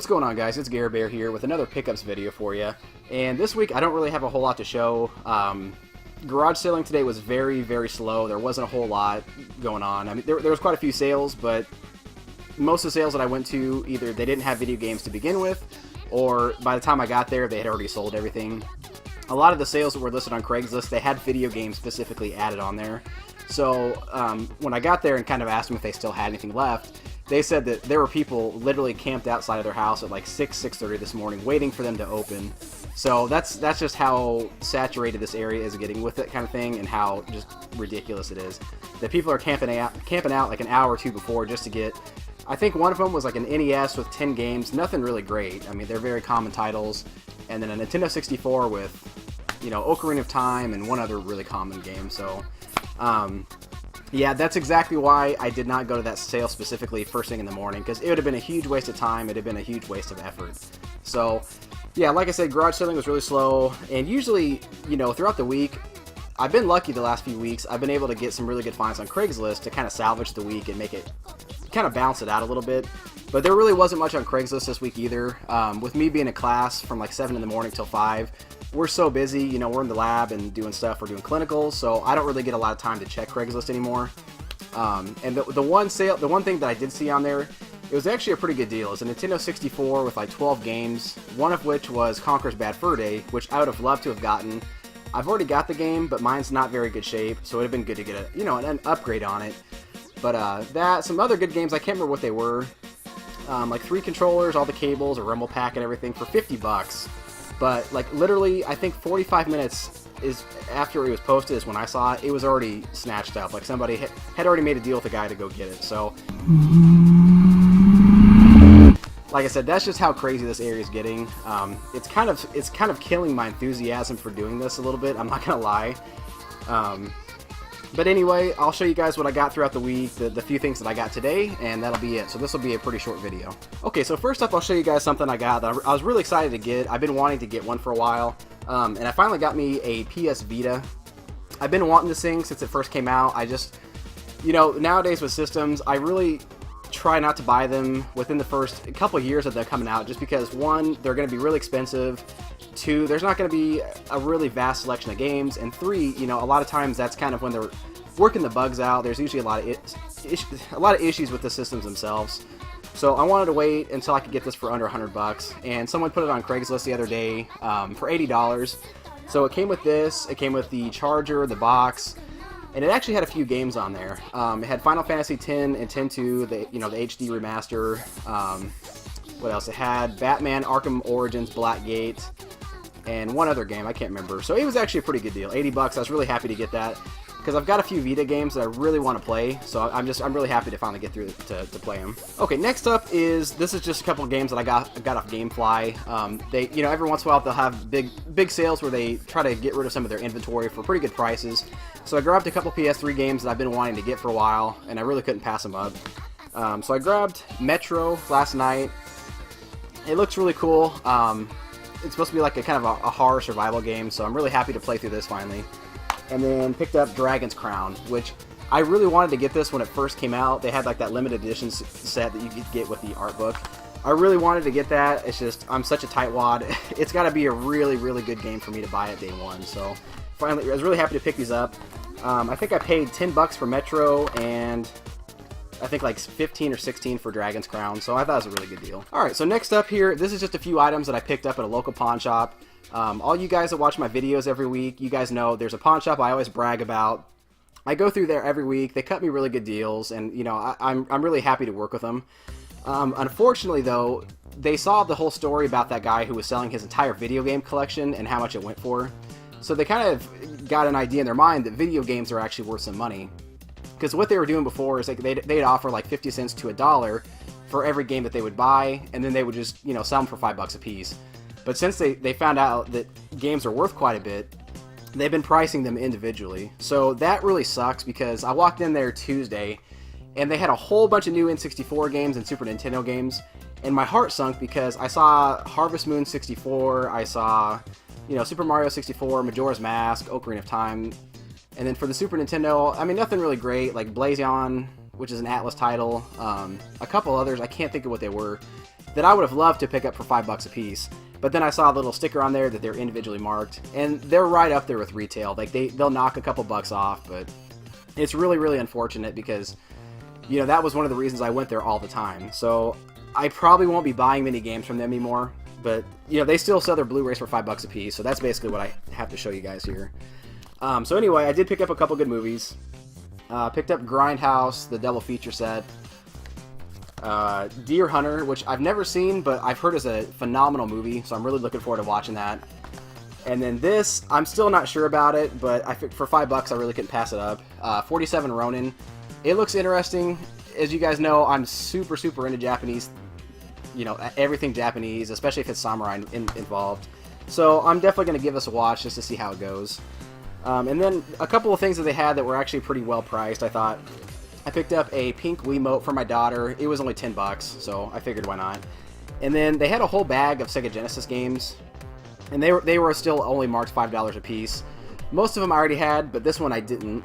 What's going on, guys? It's Gare here with another pickups video for you. And this week I don't really have a whole lot to show. Garage sailing today was very, very slow. There wasn't a whole lot going on. I mean, there was quite a few sales, but most of the sales that I went to, either they didn't have video games to begin with, or by the time I got there, they had already sold everything. A lot of the sales that were listed on Craigslist, they had video games specifically added on there. So when I got there and kind of asked them if they still had anything left, they said that there were people literally camped outside of their house at like 6:30 this morning waiting for them to open. So that's just how saturated this area is getting with it kind of thing, and how just ridiculous it is. That people are camping out like an hour or two before just to get, I think one of them was like an NES with 10 games, nothing really great. I mean, they're very common titles. And then a Nintendo 64 with, you know, Ocarina of Time and one other really common game. So, yeah, that's exactly why I did not go to that sale specifically first thing in the morning, because it would have been a huge waste of time. It would have been a huge waste of effort. So, yeah, like I said, garage selling was really slow, and usually, you know, throughout the week, I've been lucky the last few weeks. I've been able to get some really good finds on Craigslist to kind of salvage the week and make it, kind of balance it out a little bit. But there really wasn't much on Craigslist this week either. With me being in class from like 7 in the morning till 5, we're so busy, you know, we're in the lab and doing stuff, we're doing clinicals, so I don't really get a lot of time to check Craigslist anymore. And the one thing that I did see on there, it was actually a pretty good deal. It's a Nintendo 64 with like 12 games, one of which was Conker's Bad Fur Day, which I would have loved to have gotten. I've already got the game, but mine's not very good shape, so it would have been good to get a, you know, an upgrade on it. But some other good games, I can't remember what they were. Like 3 controllers, all the cables, a rumble pack and everything for $50. But like literally, I think 45 minutes is after it was posted is when I saw it. It was already snatched up. Like somebody had already made a deal with the guy to go get it. So, like I said, that's just how crazy this area is getting. It's kind of killing my enthusiasm for doing this a little bit. I'm not gonna lie. But anyway, I'll show you guys what I got throughout the week, the few things that I got today, and that'll be it. So this will be a pretty short video. Okay, so first up, I'll show you guys something I got that I was really excited to get. I've been wanting to get one for a while, and I finally got me a PS Vita. I've been wanting this thing since it first came out. I just, you know, nowadays with systems, I really try not to buy them within the first couple years that they're coming out, just because, one, they're going to be really expensive. 2, there's not going to be a really vast selection of games, and 3, you know, a lot of times that's kind of when they're working the bugs out. There's usually a lot of issues with the systems themselves. So I wanted to wait until I could get this for under $100, and someone put it on Craigslist the other day for $80. So it came with this, it came with the charger, the box, and it actually had a few games on there. It had Final Fantasy X and X-2, the HD remaster. What else? It had Batman Arkham Origins Blackgate, and one other game, I can't remember. So it was actually a pretty good deal. $80, I was really happy to get that, because I've got a few Vita games that I really want to play, so I'm really happy to finally get through to play them. Okay, next up this is just a couple of games that I got off GameFly. They, you know, every once in a while they'll have big sales where they try to get rid of some of their inventory for pretty good prices. So I grabbed a couple PS3 games that I've been wanting to get for a while, and I really couldn't pass them up. So I grabbed Metro last night. It looks really cool. It's supposed to be like a kind of a horror survival game, so I'm really happy to play through this finally. And then picked up Dragon's Crown, which I really wanted to get this when it first came out. They had like that limited edition set that you could get with the art book. I really wanted to get that. It's just, I'm such a tightwad. It's got to be a really, really good game for me to buy at day one. So finally, I was really happy to pick these up. I think I paid $10 for Metro, and I think like 15 or 16 for Dragon's Crown, so I thought it was a really good deal. Alright, so next up here, this is just a few items that I picked up at a local pawn shop. All you guys that watch my videos every week, you guys know there's a pawn shop I always brag about. I go through there every week. They cut me really good deals, and you know, I'm really happy to work with them. Unfortunately though, they saw the whole story about that guy who was selling his entire video game collection and how much it went for. So they kind of got an idea in their mind that video games are actually worth some money. Because what they were doing before is like they'd offer like 50 cents to $1 for every game that they would buy, and then they would just, you know, sell them for $5 a piece. But since they found out that games are worth quite a bit, they've been pricing them individually. So that really sucks, because I walked in there Tuesday, and they had a whole bunch of new N64 games and Super Nintendo games, and my heart sunk because I saw Harvest Moon 64, I saw, you know, Super Mario 64, Majora's Mask, Ocarina of Time. And then for the Super Nintendo, I mean, nothing really great, like Blazion, which is an Atlas title, a couple others, I can't think of what they were. that I would have loved to pick up for $5 a piece. But then I saw a little sticker on there that they're individually marked, and they're right up there with retail. Like they'll knock a couple bucks off, but it's really, really unfortunate because, you know, that was one of the reasons I went there all the time. So I probably won't be buying many games from them anymore, but, you know, they still sell their Blu-rays for $5 a piece, so that's basically what I have to show you guys here. So anyway, I did pick up a couple good movies. Picked up Grindhouse, the double feature set. Deer Hunter, which I've never seen, but I've heard is a phenomenal movie, so I'm really looking forward to watching that. And then this, I'm still not sure about it, but for $5 I really couldn't pass it up. 47 Ronin. It looks interesting. As you guys know, I'm super, super into Japanese, you know, everything Japanese, especially if it's samurai involved. So I'm definitely going to give this a watch just to see how it goes. And then a couple of things that they had that were actually pretty well priced, I thought. I picked up a pink Wiimote for my daughter. It was only $10, so I figured why not. And then they had a whole bag of Sega Genesis games, and they were still only marked $5 a piece. Most of them I already had, but this one I didn't.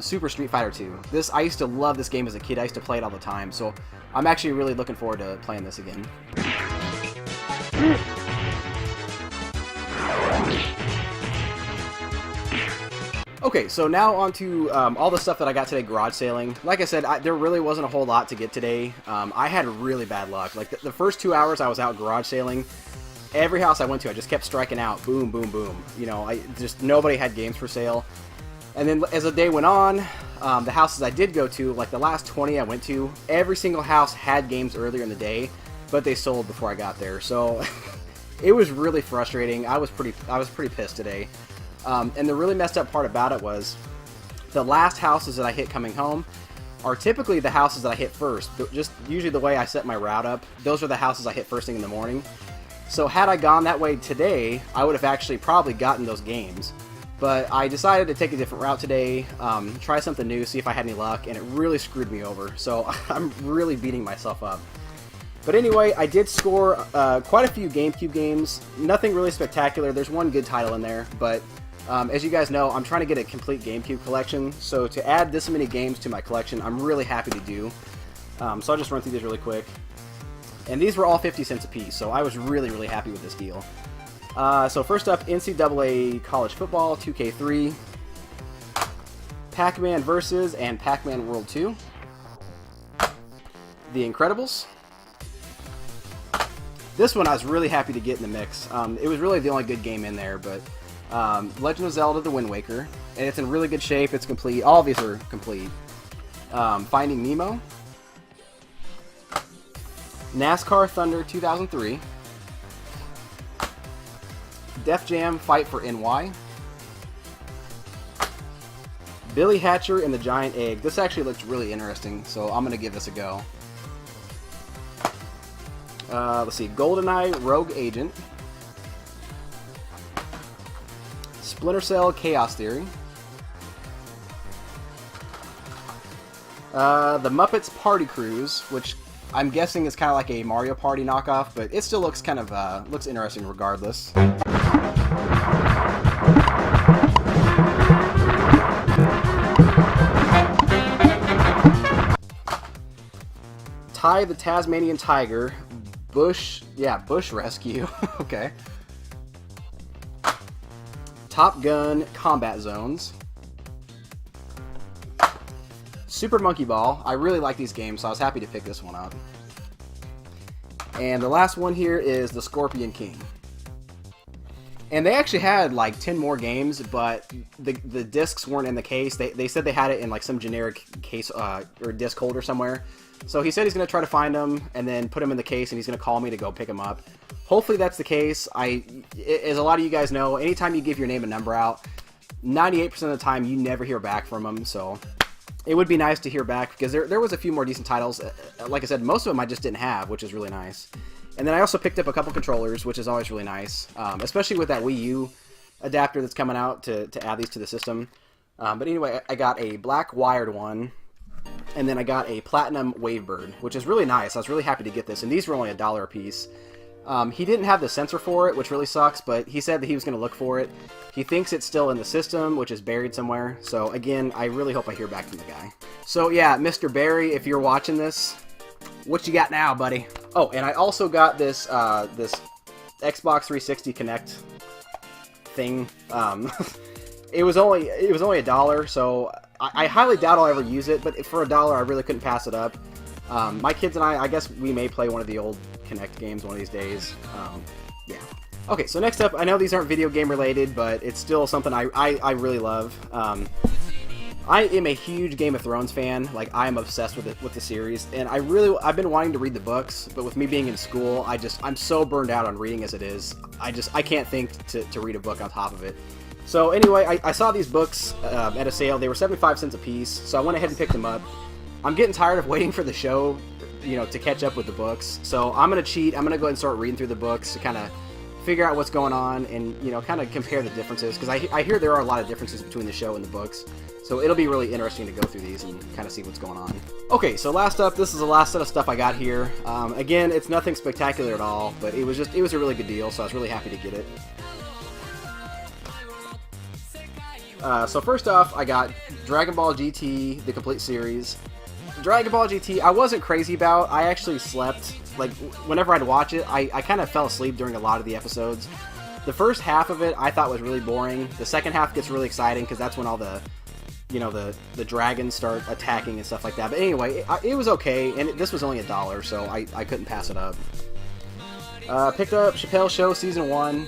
Super Street Fighter 2. I used to love this game as a kid. I used to play it all the time, so I'm actually really looking forward to playing this again. Okay, so now on to all the stuff that I got today garage sailing. Like I said, there really wasn't a whole lot to get today. I had really bad luck. Like the first 2 hours I was out garage sailing, every house I went to I just kept striking out. Boom, boom, boom. You know, nobody had games for sale. And then as the day went on, the houses I did go to, like the last 20 I went to, every single house had games earlier in the day, but they sold before I got there. So it was really frustrating. I was pretty pissed today. And the really messed up part about it was the last houses that I hit coming home are typically the houses that I hit first. Just usually the way I set my route up, those are the houses I hit first thing in the morning. So had I gone that way today, I would have actually probably gotten those games. But I decided to take a different route today, try something new, see if I had any luck, and it really screwed me over. So I'm really beating myself up. But anyway, I did score quite a few GameCube games. Nothing really spectacular. There's one good title in there, but as you guys know, I'm trying to get a complete GameCube collection, so to add this many games to my collection, I'm really happy to do. So I'll just run through these really quick. And these were all 50 cents a piece, so I was really, really happy with this deal. So first up, NCAA College Football 2K3, Pac-Man Versus and Pac-Man World 2, The Incredibles. This one I was really happy to get in the mix. It was really the only good game in there, but Legend of Zelda The Wind Waker, and it's in really good shape. It's complete. All of these are complete. Finding Nemo, NASCAR Thunder 2003, Def Jam Fight for NY, Billy Hatcher and the Giant Egg. This actually looks really interesting, so I'm going to give this a go. Let's see, GoldenEye Rogue Agent, Splinter Cell Chaos Theory, the Muppets Party Cruise, which I'm guessing is kind of like a Mario Party knockoff, but it still looks kind of looks interesting regardless. Ty the Tasmanian Tiger, Bush Rescue, okay. Top Gun Combat Zones, Super Monkey Ball. I really like these games, so I was happy to pick this one up. And the last one here is the Scorpion King. And they actually had like 10 more games, but the discs weren't in the case. They said they had it in like some generic case or disc holder somewhere. So he said he's going to try to find them and then put them in the case, and he's going to call me to go pick them up. Hopefully that's the case. As a lot of you guys know, anytime you give your name and number out, 98% of the time you never hear back from them. So it would be nice to hear back because there was a few more decent titles. Like I said, most of them I just didn't have, which is really nice. And then I also picked up a couple controllers, which is always really nice, especially with that WiiU adapter that's coming out to add these to the system. But anyway, I got a black wired one, and then I got a platinum Wavebird, which is really nice. I was really happy to get this, and these were only $1 a piece. He didn't have the sensor for it, which really sucks, but he said that he was going to look for it. He thinks it's still in the system, which is buried somewhere. So again, I really hope I hear back from the guy. So yeah, Mr. Barry, if you're watching this, what you got now, buddy? Oh, and I also got this this Xbox 360 Connect thing. It was only $1, so I highly doubt I'll ever use it. But for $1, I really couldn't pass it up. My kids and I guess we may play one of the old Connect games one of these days. Yeah. Okay, so next up, I know these aren't video game related, but it's still something I really love. I am a huge Game of Thrones fan. Like, I am obsessed with the series, and I've been wanting to read the books, but with me being in school, I'm so burned out on reading as it is. I can't think to read a book on top of it. So anyway, I saw these books at a sale. They were 75 cents a piece, so I went ahead and picked them up. I'm getting tired of waiting for the show, to catch up with the books. So I'm gonna cheat. I'm gonna go ahead and start reading through the books to kind of figure out what's going on and kind of compare the differences, because I hear there are a lot of differences between the show and the books. So it'll be really interesting to go through these and kind of see what's going on. Okay, so last up, this is the last set of stuff I got here. Again, it's nothing spectacular at all, but it was a really good deal, so I was really happy to get it. So first off, I got Dragon Ball GT, the complete series. Dragon Ball GT, I wasn't crazy about. I actually slept. Like, whenever I'd watch it, I kind of fell asleep during a lot of the episodes. The first half of it I thought was really boring. The second half gets really exciting because that's when all the the dragons start attacking and stuff like that. But anyway, it was okay, and this was only $1, so I couldn't pass it up. Picked up Chappelle's Show Season 1.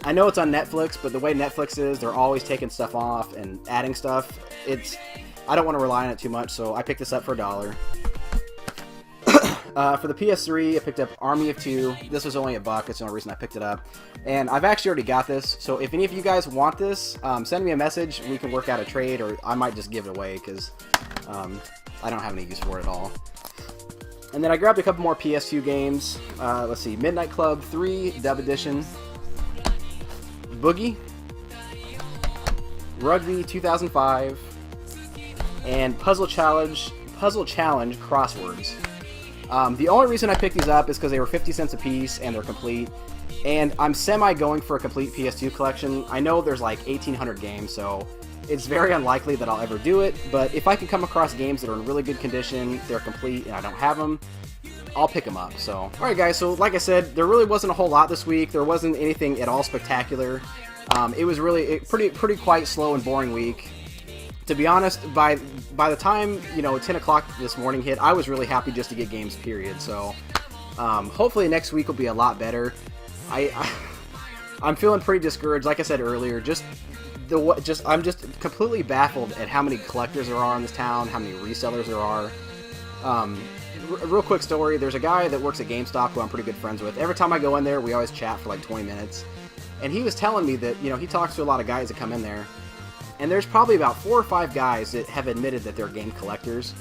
I know it's on Netflix, but the way Netflix is, they're always taking stuff off and adding stuff. I don't want to rely on it too much, so I picked this up for $1. For the PS3, I picked up Army of Two. This was only $1. That's the only reason I picked it up. And I've actually already got this, so if any of you guys want this, send me a message. We can work out a trade, or I might just give it away, because I don't have any use for it at all. And then I grabbed a couple more PS2 games. Let's see, Midnight Club 3 Dub Edition, Boogie, Rugby 2005, and Puzzle Challenge Crosswords. The only reason I picked these up is because they were 50 cents a piece and they're complete. And I'm semi-going for a complete PS2 collection. I know there's like 1,800 games, so it's very unlikely that I'll ever do it. But if I can come across games that are in really good condition, they're complete, and I don't have them, I'll pick them up. So, alright guys, so like I said, there really wasn't a whole lot this week. There wasn't anything at all spectacular. It was really pretty quite slow and boring week. To be honest, by the time 10 o'clock this morning hit, I was really happy just to get games, period. So hopefully next week will be a lot better. I'm feeling pretty discouraged. Like I said earlier, I'm just completely baffled at how many collectors there are in this town, how many resellers there are. Real quick story: there's a guy that works at GameStop who I'm pretty good friends with. Every time I go in there, we always chat for like 20 minutes, and he was telling me that he talks to a lot of guys that come in there. And there's probably about 4 or 5 guys that have admitted that they're game collectors.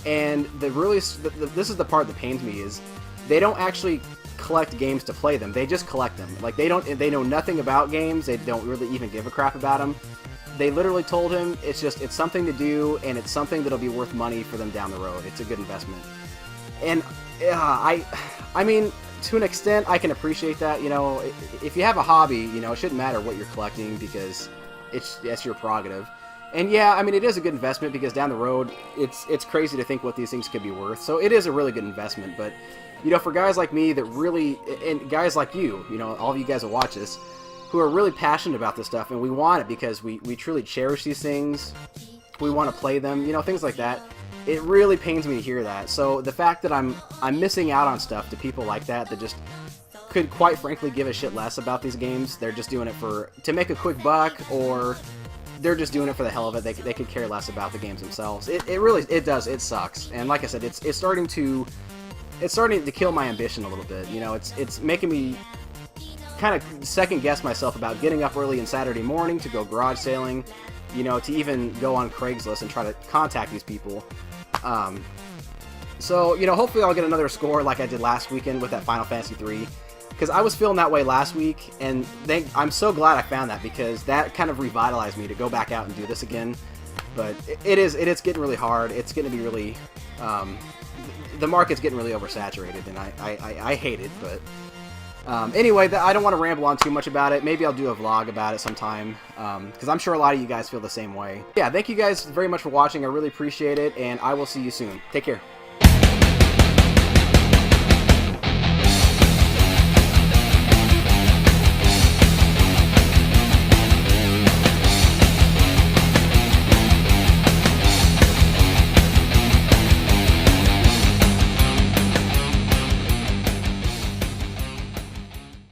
And this is the part that pains me, is they don't actually collect games to play them. They just collect them. Like, they know nothing about games. They don't really even give a crap about them. They literally told him it's something to do, and it's something that'll be worth money for them down the road. It's a good investment. And I mean, to an extent, I can appreciate that. If you have a hobby, it shouldn't matter what you're collecting, because that's your prerogative. And yeah, I mean, it is a good investment, because down the road, it's crazy to think what these things could be worth. So it is a really good investment. But for guys like me that really, and guys like you, all of you guys that watch this, who are really passionate about this stuff, and we want it because we truly cherish these things, we want to play them, things like that. It really pains me to hear that. So the fact that I'm missing out on stuff to people like that just could quite frankly give a shit less about these games. They're just doing it to make a quick buck, or they're just doing it for the hell of it. They could care less about the games themselves. It really does. It sucks. And like I said, it's starting to kill my ambition a little bit. It's making me kind of second guess myself about getting up early on Saturday morning to go garage sailing, to even go on Craigslist and try to contact these people. So hopefully I'll get another score like I did last weekend with that Final Fantasy 3. Because I was feeling that way last week, and I'm so glad I found that, because that kind of revitalized me to go back out and do this again. But it's getting really hard. It's going to be really, the market's getting really oversaturated, and I hate it. But anyway, I don't want to ramble on too much about it. Maybe I'll do a vlog about it sometime, because I'm sure a lot of you guys feel the same way. Yeah, thank you guys very much for watching. I really appreciate it, and I will see you soon. Take care.